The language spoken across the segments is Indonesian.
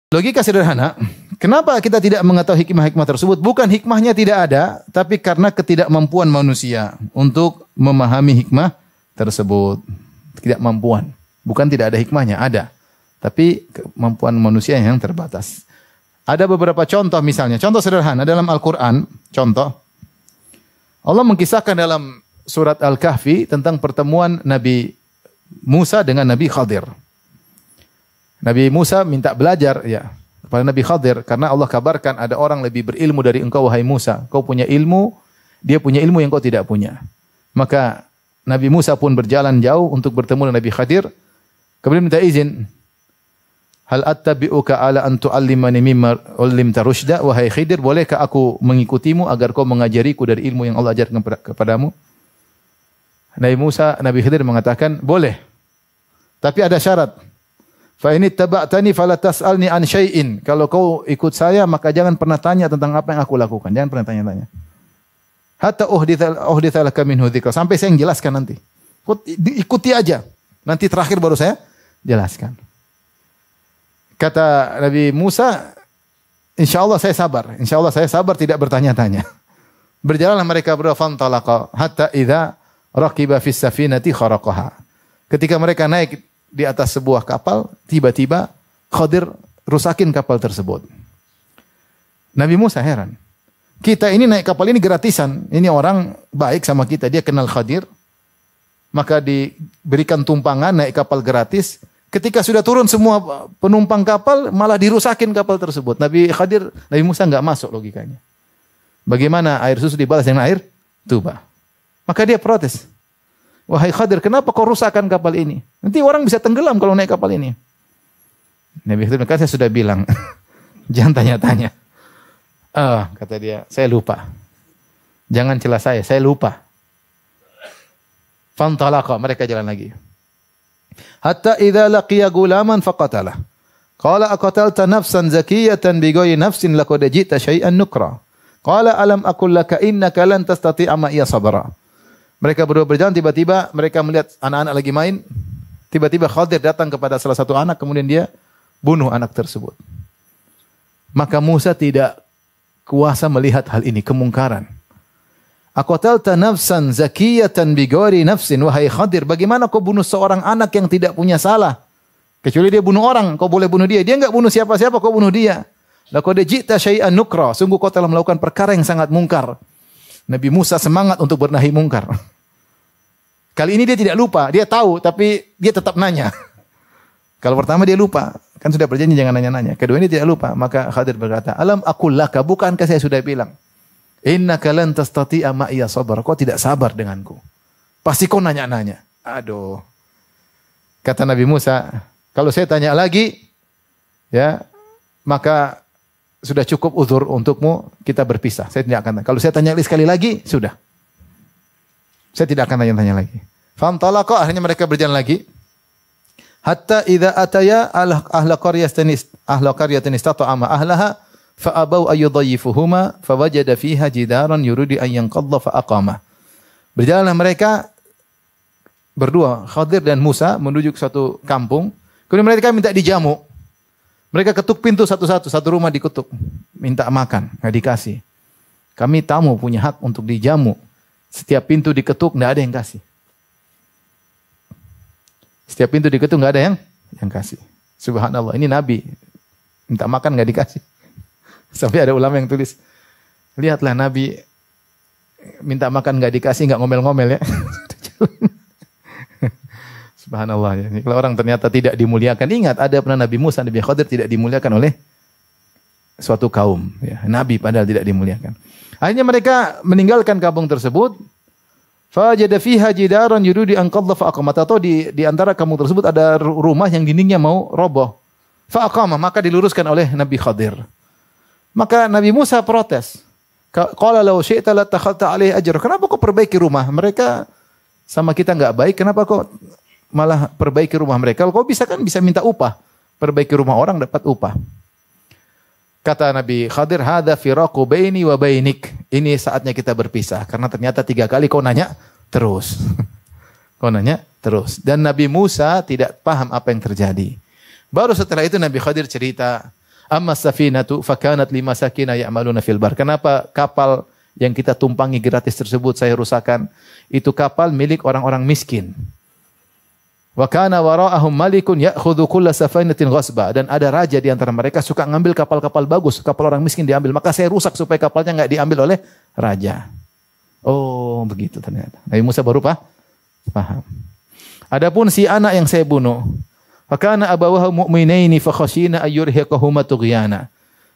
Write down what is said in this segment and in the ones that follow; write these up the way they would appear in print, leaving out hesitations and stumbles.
Logika sederhana, kenapa kita tidak mengetahui hikmah-hikmah tersebut? Bukan hikmahnya tidak ada, tapi karena ketidakmampuan manusia untuk memahami hikmah tersebut. Ketidakmampuan. Bukan tidak ada hikmahnya, ada. Tapi kemampuan manusia yang terbatas. Ada beberapa contoh misalnya. Contoh sederhana dalam Al-Quran. Contoh. Allah mengisahkan dalam surat Al-Kahfi tentang pertemuan Nabi Musa dengan Nabi Khadir. Nabi Musa minta belajar ya kepada Nabi Khadir karena Allah kabarkan ada orang lebih berilmu dari engkau wahai Musa. Kau punya ilmu, dia punya ilmu yang kau tidak punya. Maka Nabi Musa pun berjalan jauh untuk bertemu dengan Nabi Khadir. Kemudian minta izin. Hal attabi'uka ala an tu'allimani mimma 'ullimta rusyda wahai Khidir, bolehkah aku mengikutimu agar kau mengajariku dari ilmu yang Allah ajarkan kepadamu? Nabi Khidir mengatakan, boleh. Tapi ada syarat. Fa in ittaba'tani fala tas'alni an syai'in. Kalau kau ikut saya maka jangan pernah tanya tentang apa yang aku lakukan. Jangan pernah tanya-tanya. Hatta uhditha laka minhu dzikra. Sampai saya yang jelaskan nanti. Ikuti aja. Nanti terakhir baru saya jelaskan. Kata Nabi Musa, insyaallah saya sabar. Insyaallah saya sabar tidak bertanya-tanya. Berjalanlah mereka berdua fantalaqa hatta idza raqiba fis safinati kharaqaha. Ketika mereka naik di atas sebuah kapal, tiba-tiba Khadir rusakin kapal tersebut. Nabi Musa heran. Kita ini naik kapal ini gratisan. Ini orang baik sama kita. Dia kenal Khadir. Maka diberikan tumpangan naik kapal gratis. Ketika sudah turun semua penumpang kapal, malah dirusakin kapal tersebut. Nabi Musa enggak masuk logikanya. Bagaimana air susu dibalas dengan air tuba? Maka dia protes. Wahai Khadir, kenapa kau rusakkan kapal ini? Nanti orang bisa tenggelam kalau naik kapal ini. Nabi Khadir berkata, saya sudah bilang. Jangan tanya-tanya. Kata dia, saya lupa. Jangan celah saya lupa. Fantalaqa, mereka jalan lagi. Hatta idza laqiya gulaman faqatalah. Qala aqatalta nafsan zakiyatan bighayri nafsin laqad ji'ta syai'an nukra. Qala alam aqul laka innaka lan tastati'a ma'iya sabra. Mereka berdua berjalan, tiba-tiba mereka melihat anak-anak lagi main. Tiba-tiba Khadir datang kepada salah satu anak, kemudian dia bunuh anak tersebut. Maka Musa tidak kuasa melihat hal ini, kemungkaran. Aqatalta nafsan zakiyatan bighairi nafsin, wahai Khadir, bagaimana kau bunuh seorang anak yang tidak punya salah? Kecuali dia bunuh orang, kau boleh bunuh dia. Dia enggak bunuh siapa-siapa, kau bunuh dia. Laqad ji'ta syai'an nukra, sungguh kau telah melakukan perkara yang sangat mungkar. Nabi Musa semangat untuk bernahi mungkar. Kali ini dia tidak lupa, dia tahu tapi dia tetap nanya. Kalau pertama dia lupa, kan sudah berjanji jangan nanya-nanya. Kedua ini tidak lupa, maka Khadir berkata, "Alam aqul laka, bukankah saya sudah bilang, innaka lan tastati'a ma'iya sabra, kau tidak sabar denganku. Pasti kau nanya-nanya." Aduh. Kata Nabi Musa, kalau saya tanya lagi, ya, maka sudah cukup uzur untukmu, kita berpisah. Saya tidak akan tanya. Kalau saya tanya sekali lagi, sudah. Saya tidak akan tanya-tanya lagi. Fantalaqa, akhirnya mereka berjalan lagi. Hatta idza ataya ahla qaryatin istata'a ahlaha fa abau ayyudayyifuhuma fa wajada fiha jidaran yuridu an yanqadha fa aqama. Berjalanlah mereka berdua, Khadir dan Musa, menuju ke suatu kampung. Kemudian mereka minta dijamu. Mereka ketuk pintu satu-satu, satu rumah diketuk. Minta makan, nggak dikasih. Kami tamu punya hak untuk dijamu. Setiap pintu diketuk, nggak ada yang kasih. Setiap pintu diketuk, nggak ada yang kasih. Subhanallah, ini Nabi. Minta makan nggak dikasih. Sampai ada ulama yang tulis, lihatlah Nabi minta makan nggak dikasih, nggak ngomel-ngomel ya. Subhanallah ya. Kalau orang ternyata tidak dimuliakan, ingat ada pernah Nabi Musa, Nabi Khadir tidak dimuliakan oleh suatu kaum. Ya. Nabi padahal tidak dimuliakan. Akhirnya mereka meninggalkan kampung tersebut. Fajada fiha jidaran yuridu an qadha fa aqama. Atau di antara kampung tersebut ada rumah yang dindingnya mau roboh. Fa aqama, maka diluruskan oleh Nabi Khadir. Maka Nabi Musa protes. Qala law syi'ta la takhalta alaihi ajra. Kenapa kau perbaiki rumah? Mereka sama kita enggak baik, kenapa kau malah perbaiki rumah mereka? Kalau kau bisa kan bisa minta upah. Perbaiki rumah orang dapat upah. Kata Nabi Khadir, hadza firaqu baini wa bainik. Ini saatnya kita berpisah karena ternyata 3 kali kau nanya terus. Kau nanya terus. Dan Nabi Musa tidak paham apa yang terjadi. Baru setelah itu Nabi Khadir cerita, Amma safinatu fakanat limasakina ya'maluna fil bar. Kenapa kapal yang kita tumpangi gratis tersebut saya rusakkan? Itu kapal milik orang-orang miskin. Wa kana wara'ahum malikun ya'khudhu kulla safinatin ghasba. Dan ada raja di antara mereka suka ngambil kapal-kapal bagus, kapal orang miskin diambil. Maka saya rusak supaya kapalnya enggak diambil oleh raja. Oh, begitu ternyata. Nabi Musa baru paham. Adapun si anak yang saya bunuh, fakana abawahu mu'minaini fa khashina ayyurhiqahuma tughyana.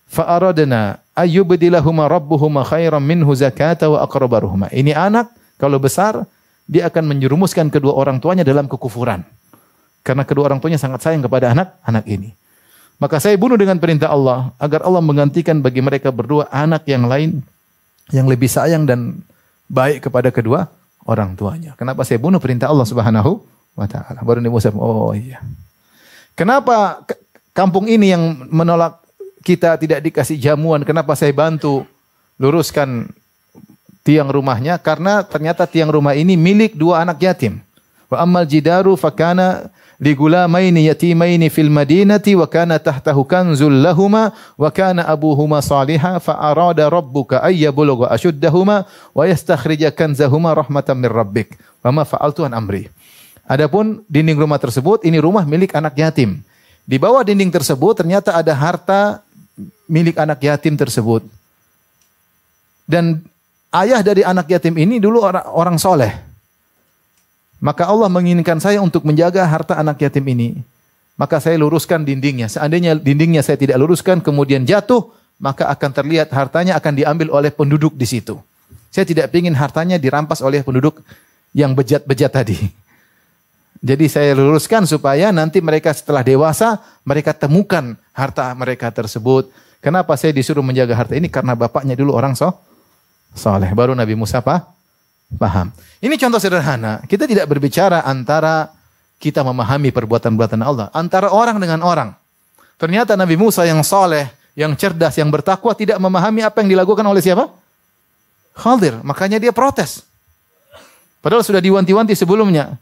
Fa aradna ayyubdilahuma rabbuhuma khairan minhu zakata wa aqrabaruhuma. Ini anak kalau besar dia akan menjerumuskan kedua orang tuanya dalam kekufuran. Karena kedua orang tuanya sangat sayang kepada anak ini. Maka saya bunuh dengan perintah Allah agar Allah menggantikan bagi mereka berdua anak yang lain yang lebih sayang dan baik kepada kedua orang tuanya. Kenapa saya bunuh perintah Allah Subhanahu wa taala? Baru Nabi Musa, oh iya. Kenapa kampung ini yang menolak kita tidak dikasih jamuan? Kenapa saya bantu luruskan tiang rumahnya? Karena ternyata tiang rumah ini milik dua anak yatim. Wa ammal jidaru fakana li gulamaini yatimaini fil madinati wa kana tahtahu kanzul lahuma wa kana abuhuma salihan fa arada rabbuka ay yablugha ashuddahuma wa yastakhrija kanzahuma rahmatan min rabbik wa ma fa'altu an amri. Adapun dinding rumah tersebut, ini rumah milik anak yatim. Di bawah dinding tersebut ternyata ada harta milik anak yatim tersebut. Dan ayah dari anak yatim ini dulu orang soleh. Maka Allah menginginkan saya untuk menjaga harta anak yatim ini. Maka saya luruskan dindingnya. Seandainya dindingnya saya tidak luruskan, kemudian jatuh, maka akan terlihat hartanya akan diambil oleh penduduk di situ. Saya tidak ingin hartanya dirampas oleh penduduk yang bejat-bejat tadi. Jadi saya luruskan supaya nanti mereka setelah dewasa, mereka temukan harta mereka tersebut. Kenapa saya disuruh menjaga harta ini? Karena bapaknya dulu orang soleh. Baru Nabi Musa paham. Ini contoh sederhana. Kita tidak berbicara antara kita memahami perbuatan-perbuatan Allah. Antara orang dengan orang. Ternyata Nabi Musa yang soleh, yang cerdas, yang bertakwa tidak memahami apa yang dilakukan oleh siapa? Khadir. Makanya dia protes. Padahal sudah diwanti-wanti sebelumnya.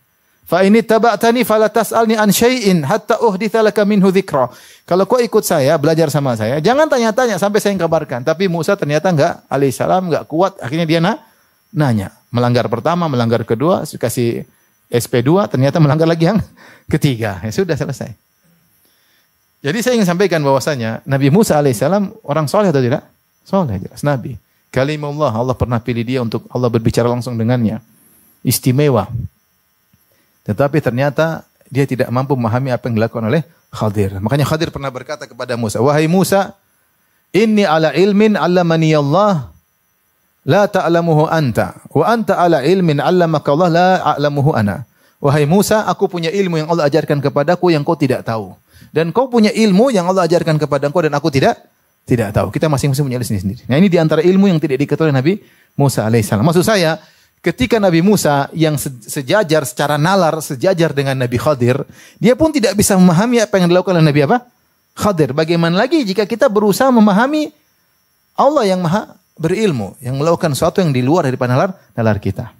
Fa ini taba'tani fala tas'alni an syai'in hatta uhditsa laka minhu dzikra. Kalau kau ikut saya, belajar sama saya, jangan tanya-tanya sampai saya kabarkan. Tapi Musa ternyata enggak, alaihissalam enggak kuat, akhirnya dia nanya. Melanggar pertama, melanggar kedua, kasih SP2, ternyata melanggar lagi yang ketiga. Ya sudah selesai. Jadi saya ingin sampaikan bahwasanya Nabi Musa alaihissalam orang soleh atau tidak? Soleh, jelas Nabi. Kalimullah, Allah pernah pilih dia untuk Allah berbicara langsung dengannya. Istimewa. Tetapi ternyata dia tidak mampu memahami apa yang dilakukan oleh Khadir. Makanya Khadir pernah berkata kepada Musa, wahai Musa, inni ala ilmin 'allamani Allah la ta'lamuhu anta, wa anta ala ilmin 'allamaka Allah la a'lamuhu ana. Wahai Musa, aku punya ilmu yang Allah ajarkan kepadaku yang kau tidak tahu. Dan kau punya ilmu yang Allah ajarkan kepada engkau dan aku tidak tahu. Kita masing-masing punya ilmu sendiri. Nah, ini di antara ilmu yang tidak diketahui Nabi Musa alaihissalam. Maksud saya, ketika Nabi Musa yang sejajar secara nalar, sejajar dengan Nabi Khadir, dia pun tidak bisa memahami apa yang dilakukan oleh Nabi Khadir. Bagaimana lagi jika kita berusaha memahami Allah yang maha berilmu, yang melakukan sesuatu yang di luar daripada nalar kita.